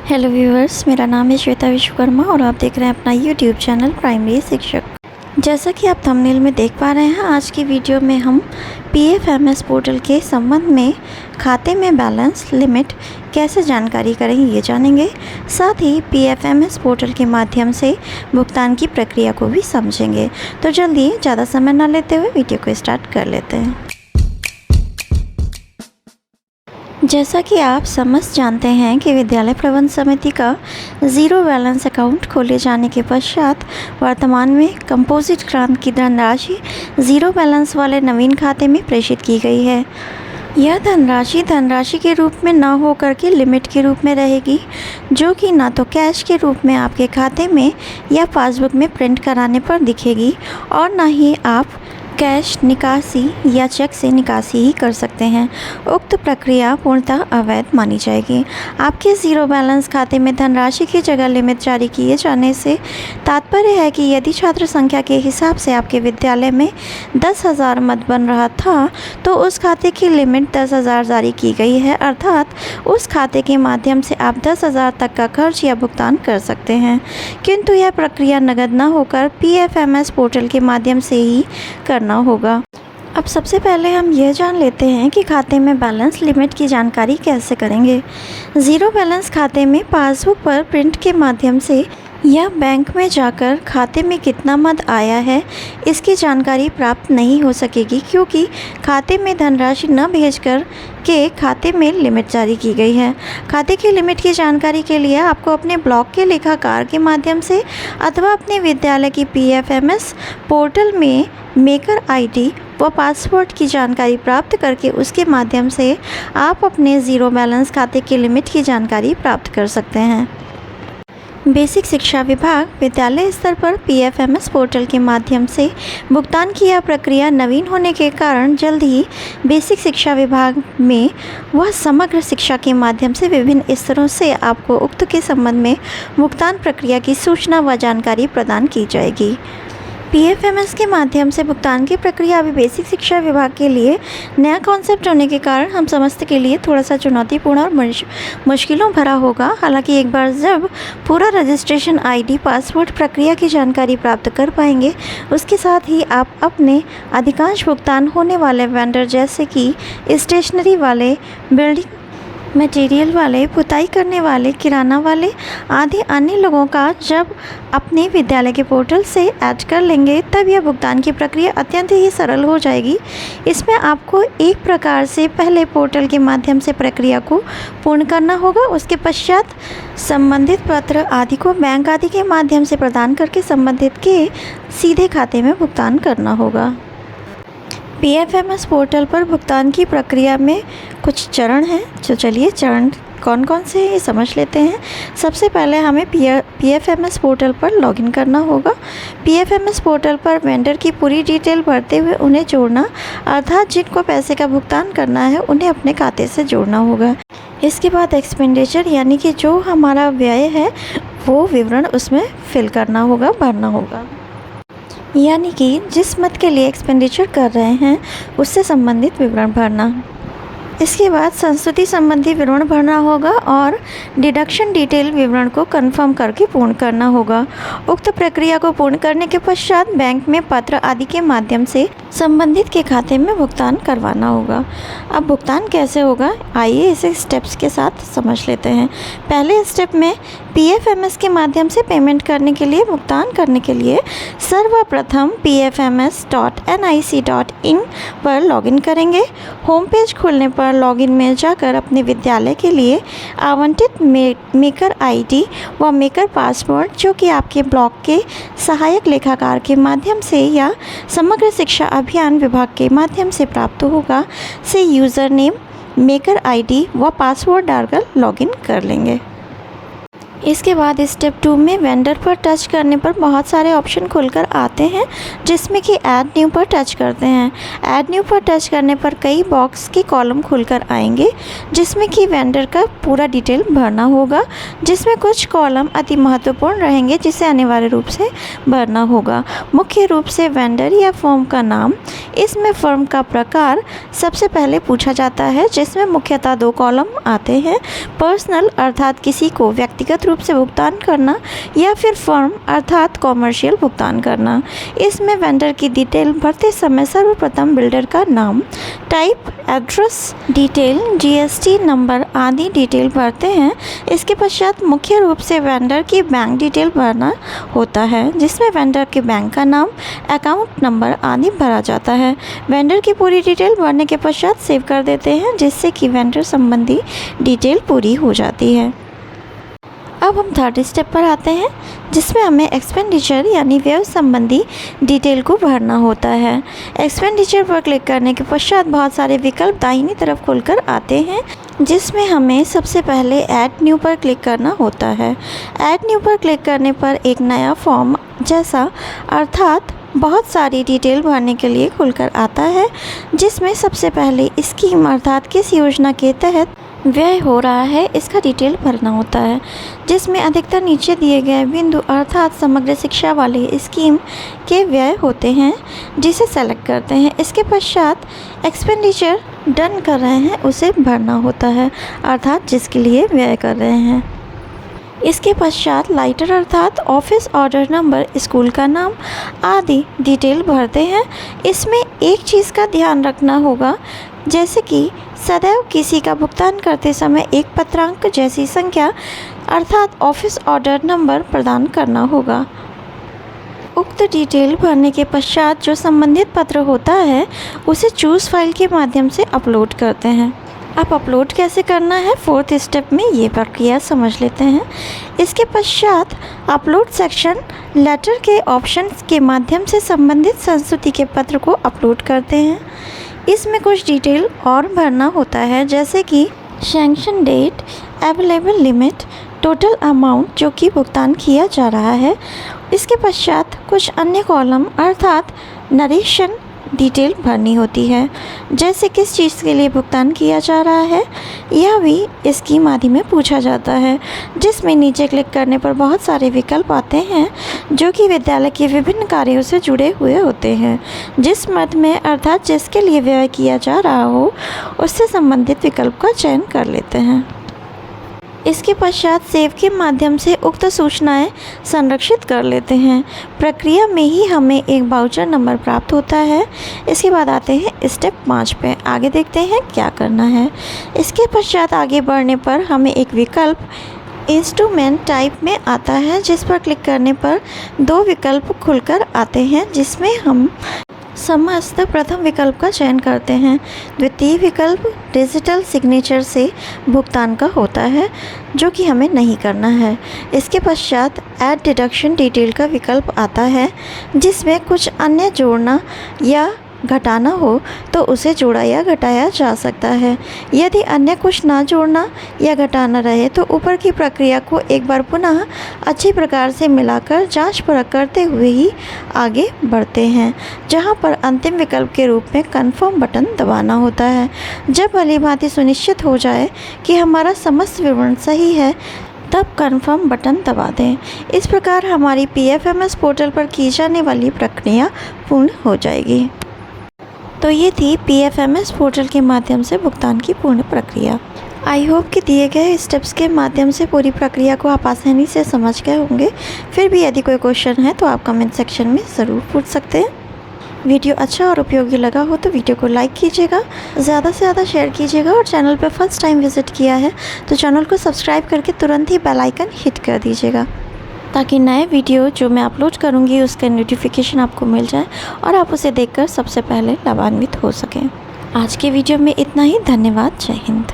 Hello viewers, मेरा नाम है श्वेता विश्वकर्मा और आप देख रहे हैं अपना यूट्यूब चैनल प्राइमरी शिक्षक। जैसा कि आप थंबनेल में देख पा रहे हैं, आज की वीडियो में हम पीएफएमएस पोर्टल के संबंध में खाते में बैलेंस लिमिट कैसे जानकारी करें ये जानेंगे। साथ ही पीएफएमएस पोर्टल के माध्यम से भुगतान की प्रक्रिया को भी समझेंगे। तो जल्दी ज़्यादा समय ना लेते हुए वीडियो को स्टार्ट कर लेते हैं। जैसा कि आप समझ जानते हैं कि विद्यालय प्रबंध समिति का ज़ीरो बैलेंस अकाउंट खोले जाने के पश्चात वर्तमान में कंपोजिट ग्रांट की धनराशि ज़ीरो बैलेंस वाले नवीन खाते में प्रेषित की गई है। यह धनराशि के रूप में न होकर के लिमिट के रूप में रहेगी, जो कि ना तो कैश के रूप में आपके खाते में या पासबुक में प्रिंट कराने पर दिखेगी और ना ही आप कैश निकासी या चेक से निकासी ही कर सकते हैं। उक्त प्रक्रिया पूर्णतः अवैध मानी जाएगी। आपके ज़ीरो बैलेंस खाते में धनराशि की जगह लिमिट जारी किए जाने से तात्पर्य है कि यदि छात्र संख्या के हिसाब से आपके विद्यालय में 10,000 मद बन रहा था तो उस खाते की लिमिट 10,000 जारी की गई है, अर्थात उस खाते के माध्यम से आप 10,000 तक का खर्च या भुगतान कर सकते हैं। किंतु यह प्रक्रिया नगद न होकर पीएफएमएस पोर्टल के माध्यम से ही करना होगा। अब सबसे पहले हम यह जान लेते हैं कि खाते में बैलेंस लिमिट की जानकारी कैसे करेंगे। ज़ीरो बैलेंस खाते में पासबुक पर प्रिंट के माध्यम से या बैंक में जाकर खाते में कितना मद आया है इसकी जानकारी प्राप्त नहीं हो सकेगी, क्योंकि खाते में धनराशि न भेजकर के खाते में लिमिट जारी की गई है। खाते की लिमिट की जानकारी के लिए आपको अपने ब्लॉक के लेखाकार के माध्यम से अथवा अपने विद्यालय की पीएफएमएस पोर्टल में मेकर आईडी व पासवर्ड की जानकारी प्राप्त करके उसके माध्यम से आप अपने ज़ीरो बैलेंस खाते की लिमिट की जानकारी प्राप्त कर सकते हैं। बेसिक शिक्षा विभाग विद्यालय स्तर पर पीएफएमएस पोर्टल के माध्यम से भुगतान की यह प्रक्रिया नवीन होने के कारण जल्द ही बेसिक शिक्षा विभाग में वह समग्र शिक्षा के माध्यम से विभिन्न स्तरों से आपको उक्त के संबंध में भुगतान प्रक्रिया की सूचना व जानकारी प्रदान की जाएगी। पीएफएमएस के माध्यम से भुगतान की प्रक्रिया अभी बेसिक शिक्षा विभाग के लिए नया कॉन्सेप्ट होने के कारण हम समस्त के लिए थोड़ा सा चुनौतीपूर्ण और मुश्किलों भरा होगा। हालांकि एक बार जब पूरा रजिस्ट्रेशन आईडी पासवर्ड प्रक्रिया की जानकारी प्राप्त कर पाएंगे, उसके साथ ही आप अपने अधिकांश भुगतान होने वाले वेंडर जैसे कि स्टेशनरी वाले, बिल्डिंग मटेरियल वाले, पुताई करने वाले, किराना वाले आदि अन्य लोगों का जब अपने विद्यालय के पोर्टल से ऐड कर लेंगे, तब यह भुगतान की प्रक्रिया अत्यंत ही सरल हो जाएगी। इसमें आपको एक प्रकार से पहले पोर्टल के माध्यम से प्रक्रिया को पूर्ण करना होगा, उसके पश्चात संबंधित पत्र आदि को बैंक आदि के माध्यम से प्रदान करके संबंधित के सीधे खाते में भुगतान करना होगा। पीएफएमएस पोर्टल पर भुगतान की प्रक्रिया में कुछ चरण हैं, तो चलिए चरण कौन कौन से हैं ये समझ लेते हैं। सबसे पहले हमें पीएफएमएस पोर्टल पर लॉगिन करना होगा। पीएफएमएस पोर्टल पर वेंडर की पूरी डिटेल भरते हुए उन्हें जोड़ना, अर्थात जिनको पैसे का भुगतान करना है उन्हें अपने खाते से जोड़ना होगा। इसके बाद एक्सपेंडिचर यानी कि जो हमारा व्यय है वो विवरण उसमें फिल करना होगा, भरना होगा, यानी कि जिस मद के लिए एक्सपेंडिचर कर रहे हैं उससे संबंधित विवरण भरना। इसके बाद संस्तुति संबंधी विवरण भरना होगा और डिडक्शन डिटेल विवरण को कंफर्म करके पूर्ण करना होगा। उक्त प्रक्रिया को पूर्ण करने के पश्चात बैंक में पत्र आदि के माध्यम से संबंधित के खाते में भुगतान करवाना होगा। अब भुगतान कैसे होगा, आइए इसे स्टेप्स के साथ समझ लेते हैं। पहले स्टेप में पीएफएमएस के माध्यम से पेमेंट करने के लिए, भुगतान करने के लिए सर्वप्रथम pfms.nic.in पर लॉगिन करेंगे। होम पेज खुलने पर लॉगिन में जाकर अपने विद्यालय के लिए आवंटित मेकर आईडी व मेकर पासवर्ड, जो कि आपके ब्लॉक के सहायक लेखाकार के माध्यम से या समग्र शिक्षा अभियान विभाग के माध्यम से प्राप्त होगा, से यूज़र नेम, मेकर आईडी व पासवर्ड डालकर लॉगिन कर लेंगे। इसके बाद स्टेप 2 में वेंडर पर टच करने पर बहुत सारे ऑप्शन खुलकर आते हैं, जिसमें कि ऐड न्यू पर टच करते हैं। ऐड न्यू पर टच करने पर कई बॉक्स के कॉलम खुलकर आएंगे, जिसमें कि वेंडर का पूरा डिटेल भरना होगा, जिसमें कुछ कॉलम अति महत्वपूर्ण रहेंगे जिसे अनिवार्य रूप से भरना होगा। मुख्य रूप से वेंडर या फर्म का नाम, इसमें फर्म का प्रकार सबसे पहले पूछा जाता है, जिसमें मुख्यतः 2 कॉलम आते हैं। पर्सनल अर्थात किसी को व्यक्तिगत रूप से भुगतान करना, या फिर फर्म अर्थात कॉमर्शियल भुगतान करना। इसमें वेंडर की डिटेल भरते समय सर्वप्रथम बिल्डर का नाम, type, address detail, GST number आदि डिटेल भरते हैं। इसके पश्चात मुख्य रूप से वेंडर की बैंक डिटेल भरना होता है, जिसमें वेंडर के बैंक का नाम, अकाउंट नंबर आदि भरा जाता है। वेंडर की पूरी डिटेल भरने के पश्चात सेव कर देते हैं, जिससे कि वेंडर संबंधी डिटेल पूरी हो जाती है। अब हम थर्ड स्टेप पर आते हैं, जिसमें हमें एक्सपेंडिचर यानी व्यय संबंधी डिटेल को भरना होता है। एक्सपेंडिचर पर क्लिक करने के पश्चात बहुत सारे विकल्प दाहिनी तरफ खुलकर आते हैं, जिसमें हमें सबसे पहले ऐड न्यू पर क्लिक करना होता है। ऐड न्यू पर क्लिक करने पर एक नया फॉर्म जैसा अर्थात बहुत सारी डिटेल भरने के लिए खुलकर आता है, जिसमें सबसे पहले स्कीम अर्थात किस योजना के तहत व्यय हो रहा है इसका डिटेल भरना होता है, जिसमें अधिकतर नीचे दिए गए बिंदु अर्थात समग्र शिक्षा वाले स्कीम के व्यय होते हैं, जिसे सेलेक्ट करते हैं। इसके पश्चात एक्सपेंडिचर डन कर रहे हैं उसे भरना होता है, अर्थात जिसके लिए व्यय कर रहे हैं। इसके पश्चात लाइटर अर्थात ऑफिस ऑर्डर नंबर, स्कूल का नाम आदि डिटेल भरते हैं। इसमें एक चीज़ का ध्यान रखना होगा, जैसे कि सदैव किसी का भुगतान करते समय एक पत्रांक जैसी संख्या अर्थात ऑफिस ऑर्डर नंबर प्रदान करना होगा। उक्त डिटेल भरने के पश्चात जो संबंधित पत्र होता है उसे चूज़ फाइल के माध्यम से अपलोड करते हैं। अब अपलोड कैसे करना है, फोर्थ स्टेप में ये प्रक्रिया समझ लेते हैं। इसके पश्चात अपलोड सेक्शन लेटर के ऑप्शंस के माध्यम से संबंधित संस्तुति के पत्र को अपलोड करते हैं। इसमें कुछ डिटेल और भरना होता है, जैसे कि sanction date, available limit, total amount जो कि भुगतान किया जा रहा है। इसके पश्चात कुछ अन्य कॉलम अर्थात नरेशन डिटेल भरनी होती है, जैसे किस चीज़ के लिए भुगतान किया जा रहा है, यह भी स्कीम आदि में पूछा जाता है। जिसमें नीचे क्लिक करने पर बहुत सारे विकल्प आते हैं, जो कि विद्यालय के विभिन्न कार्यों से जुड़े हुए होते हैं। जिस मद में अर्थात जिसके लिए व्यय किया जा रहा हो उससे संबंधित विकल्प का चयन कर लेते हैं। इसके पश्चात सेव के माध्यम से उक्त सूचनाएं संरक्षित कर लेते हैं। प्रक्रिया में ही हमें एक वाउचर नंबर प्राप्त होता है। इसके बाद आते हैं स्टेप 5 पे, आगे देखते हैं क्या करना है। इसके पश्चात आगे बढ़ने पर हमें एक विकल्प इंस्ट्रूमेंट टाइप में आता है, जिस पर क्लिक करने पर 2 विकल्प खुलकर आते हैं, जिसमें हम समस्त प्रथम विकल्प का चयन करते हैं। द्वितीय विकल्प डिजिटल सिग्नेचर से भुगतान का होता है, जो कि हमें नहीं करना है। इसके पश्चात ऐड डिडक्शन डिटेल का विकल्प आता है, जिसमें कुछ अन्य जोड़ना या घटाना हो तो उसे जोड़ा या घटाया जा सकता है। यदि अन्य कुछ ना जोड़ना या घटाना रहे तो ऊपर की प्रक्रिया को एक बार पुनः अच्छी प्रकार से मिलाकर जांच परख करते हुए ही आगे बढ़ते हैं, जहां पर अंतिम विकल्प के रूप में कन्फर्म बटन दबाना होता है। जब भली भांति सुनिश्चित हो जाए कि हमारा समस्त विवरण सही है, तब कन्फर्म बटन दबा दें। इस प्रकार हमारी PFMS पोर्टल पर की जाने वाली प्रक्रिया पूर्ण हो जाएगी। तो ये थी PFMS पोर्टल के माध्यम से भुगतान की पूर्ण प्रक्रिया। आई होप कि दिए गए स्टेप्स के माध्यम से पूरी प्रक्रिया को आप आसानी से समझ गए होंगे। फिर भी यदि कोई क्वेश्चन है तो आप कमेंट सेक्शन में ज़रूर पूछ सकते हैं। वीडियो अच्छा और उपयोगी लगा हो तो वीडियो को लाइक कीजिएगा, ज़्यादा से ज़्यादा शेयर कीजिएगा और चैनल पर फर्स्ट टाइम विज़िट किया है तो चैनल को सब्सक्राइब करके तुरंत ही बेल आइकन हिट कर दीजिएगा, ताकि नए वीडियो जो मैं अपलोड करूंगी उसका नोटिफिकेशन आपको मिल जाए और आप उसे देखकर सबसे पहले लाभान्वित हो सकें। आज के वीडियो में इतना ही। धन्यवाद। जय हिंद।